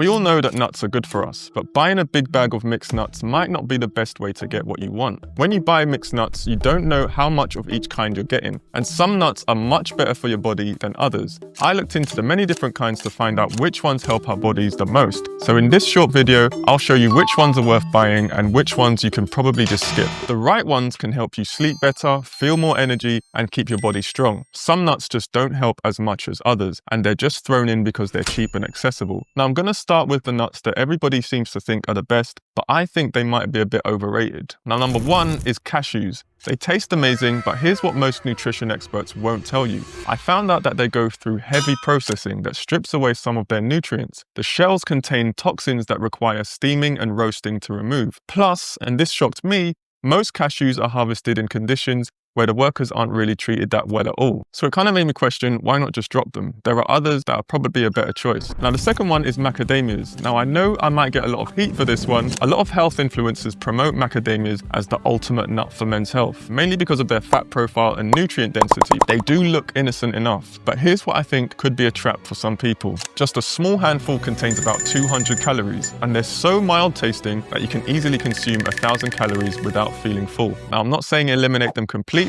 We all know that nuts are good for us, but buying a big bag of mixed nuts might not be the best way to get what you want. When you buy mixed nuts, you don't know how much of each kind you're getting, and some nuts are much better for your body than others. I looked into the many different kinds to find out which ones help our bodies the most. So in this short video, I'll show you which ones are worth buying and which ones you can probably just skip. The right ones can help you sleep better, feel more energy, and keep your body strong. Some nuts just don't help as much as others, and they're just thrown in because they're cheap and accessible. Now I'm gonna start with the nuts that everybody seems to think are the best, but I think they might be a bit overrated. Now, number one is cashews. They taste amazing, but here's what most nutrition experts won't tell you. I found out that they go through heavy processing that strips away some of their nutrients. The shells contain toxins that require steaming and roasting to remove. Plus, and this shocked me, most cashews are harvested in conditions where the workers aren't really treated that well at all. So it kind of made me question, why not just drop them? There are others that are probably a better choice. Now the second one is macadamias. Now I know I might get a lot of heat for this one. A lot of health influencers promote macadamias as the ultimate nut for men's health, mainly because of their fat profile and nutrient density. They do look innocent enough, but here's what I think could be a trap for some people. Just a small handful contains about 200 calories, and they're so mild tasting that you can easily consume 1,000 calories without feeling full. Now I'm not saying eliminate them completely,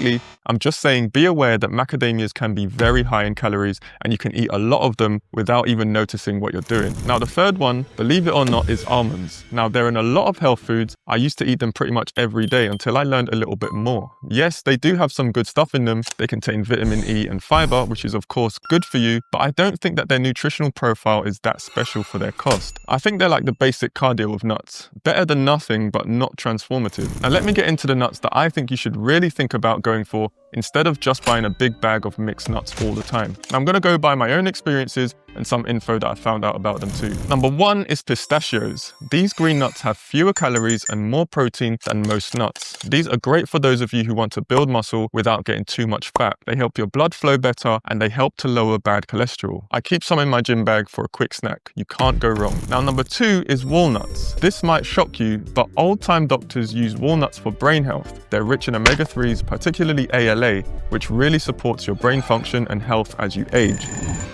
I'm just saying be aware that macadamias can be very high in calories and you can eat a lot of them without even noticing what you're doing. Now the third one, believe it or not, is almonds. Now they're in a lot of health foods. I used to eat them pretty much every day until I learned a little bit more. Yes, they do have some good stuff in them. They contain vitamin E and fiber, which is of course good for you, but I don't think that their nutritional profile is that special for their cost. I think they're like the basic cardio of nuts. Better than nothing, but not transformative. Now let me get into the nuts that I think you should really think about going for instead of just buying a big bag of mixed nuts all the time. Now, I'm going to go by my own experiences and some info that I found out about them too. Number one is pistachios. These green nuts have fewer calories and more protein than most nuts. These are great for those of you who want to build muscle without getting too much fat. They help your blood flow better and they help to lower bad cholesterol. I keep some in my gym bag for a quick snack. You can't go wrong. Now, number two is walnuts. This might shock you, but old-time doctors use walnuts for brain health. They're rich in omega-3s, particularly ALA, which really supports your brain function and health as you age.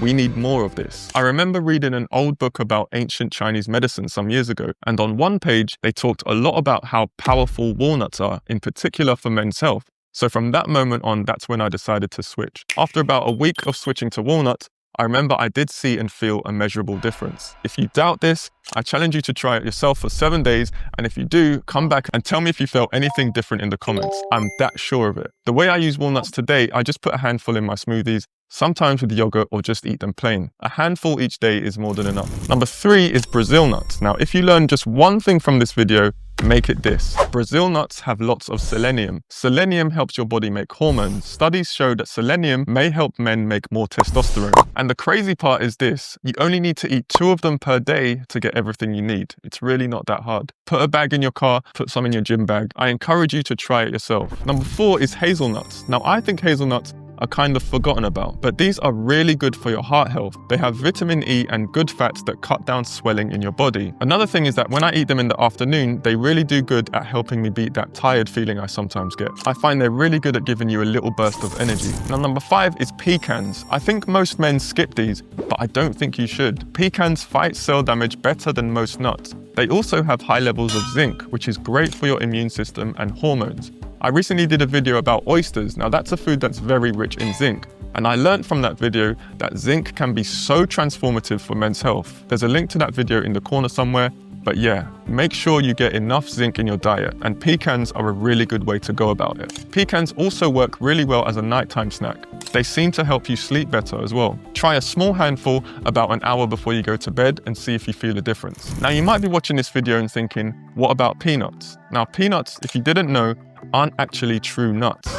We need more of this. I remember reading an old book about ancient Chinese medicine some years ago, and on one page, they talked a lot about how powerful walnuts are, in particular for men's health. So from that moment on, that's when I decided to switch. After about a week of switching to walnuts, I remember I did see and feel a measurable difference. If you doubt this, I challenge you to try it yourself for 7 days, and if you do, come back and tell me if you felt anything different in the comments. I'm that sure of it. The way I use walnuts today, I just put a handful in my smoothies, sometimes with yogurt, or just eat them plain. A handful each day is more than enough. Number three is Brazil nuts. Now, if you learn just one thing from this video, make it this. Brazil nuts have lots of selenium. Selenium helps your body make hormones. Studies show that selenium may help men make more testosterone. And the crazy part is this, you only need to eat 2 of them per day to get everything you need. It's really not that hard. Put a bag in your car, put some in your gym bag. I encourage you to try it yourself. Number 4 is hazelnuts. Now I think hazelnuts are kind of forgotten about, but these are really good for your heart health. They have vitamin E and good fats that cut down swelling in your body. Another thing is that when I eat them in the afternoon, they really do good at helping me beat that tired feeling I sometimes get. I find they're really good at giving you a little burst of energy. Now number 5 is pecans. I think most men skip these, but I don't think you should. Pecans fight cell damage better than most nuts. They also have high levels of zinc, which is great for your immune system and hormones. I recently did a video about oysters. Now that's a food that's very rich in zinc. And I learned from that video that zinc can be so transformative for men's health. There's a link to that video in the corner somewhere. But yeah, make sure you get enough zinc in your diet, and pecans are a really good way to go about it. Pecans also work really well as a nighttime snack. They seem to help you sleep better as well. Try a small handful about an hour before you go to bed and see if you feel a difference. Now you might be watching this video and thinking, what about peanuts? Now peanuts, if you didn't know, aren't actually true nuts.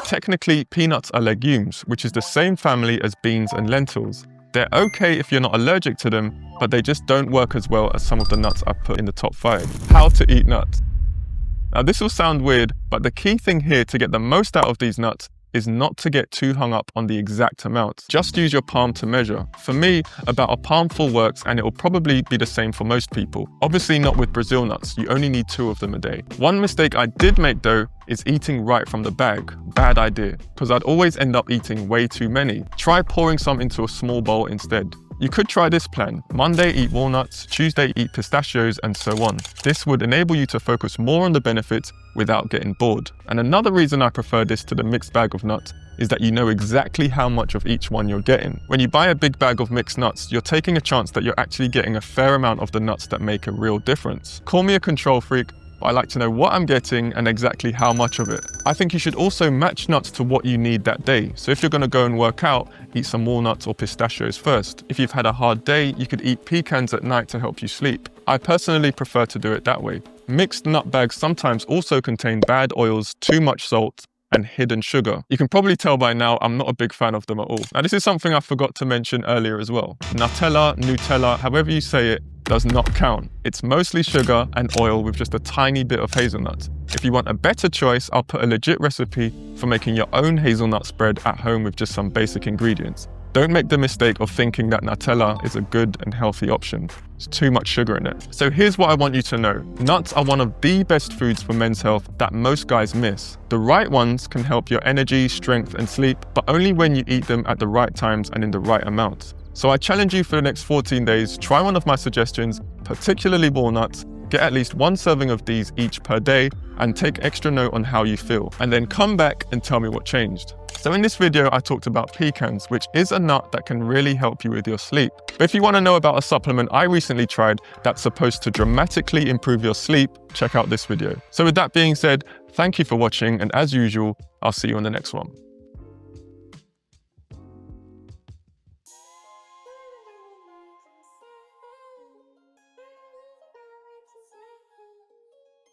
Technically, peanuts are legumes, which is the same family as beans and lentils. They're okay if you're not allergic to them, but they just don't work as well as some of the nuts I've put in the top 5. How to eat nuts. Now this will sound weird, but the key thing here to get the most out of these nuts is not to get too hung up on the exact amount. Just use your palm to measure. For me, about a palmful works, and it will probably be the same for most people. Obviously not with Brazil nuts, you only need 2 of them a day. One mistake I did make though is eating right from the bag. Bad idea, because I'd always end up eating way too many. Try pouring some into a small bowl instead. You could try this plan: Monday eat walnuts, Tuesday eat pistachios, and so on. This would enable you to focus more on the benefits without getting bored. And another reason I prefer this to the mixed bag of nuts is that you know exactly how much of each one you're getting. When you buy a big bag of mixed nuts, you're taking a chance that you're actually getting a fair amount of the nuts that make a real difference. Call me a control freak, but I like to know what I'm getting and exactly how much of it. I think you should also match nuts to what you need that day. So if you're going to go and work out, eat some walnuts or pistachios first. If you've had a hard day, you could eat pecans at night to help you sleep. I personally prefer to do it that way. Mixed nut bags sometimes also contain bad oils, too much salt, and hidden sugar. You can probably tell by now I'm not a big fan of them at all. Now this is something I forgot to mention earlier as well. Nutella, however you say it, does not count. It's mostly sugar and oil with just a tiny bit of hazelnut. If you want a better choice, I'll put a legit recipe for making your own hazelnut spread at home with just some basic ingredients. Don't make the mistake of thinking that Nutella is a good and healthy option. There's too much sugar in it. So here's what I want you to know. Nuts are one of the best foods for men's health that most guys miss. The right ones can help your energy, strength, and sleep, but only when you eat them at the right times and in the right amounts. So I challenge you for the next 14 days, try one of my suggestions, particularly walnuts, get at least one serving of these each per day, and take extra note on how you feel. And then come back and tell me what changed. So in this video, I talked about pecans, which is a nut that can really help you with your sleep. But if you want to know about a supplement I recently tried that's supposed to dramatically improve your sleep, check out this video. So with that being said, thank you for watching, and as usual, I'll see you on the next one.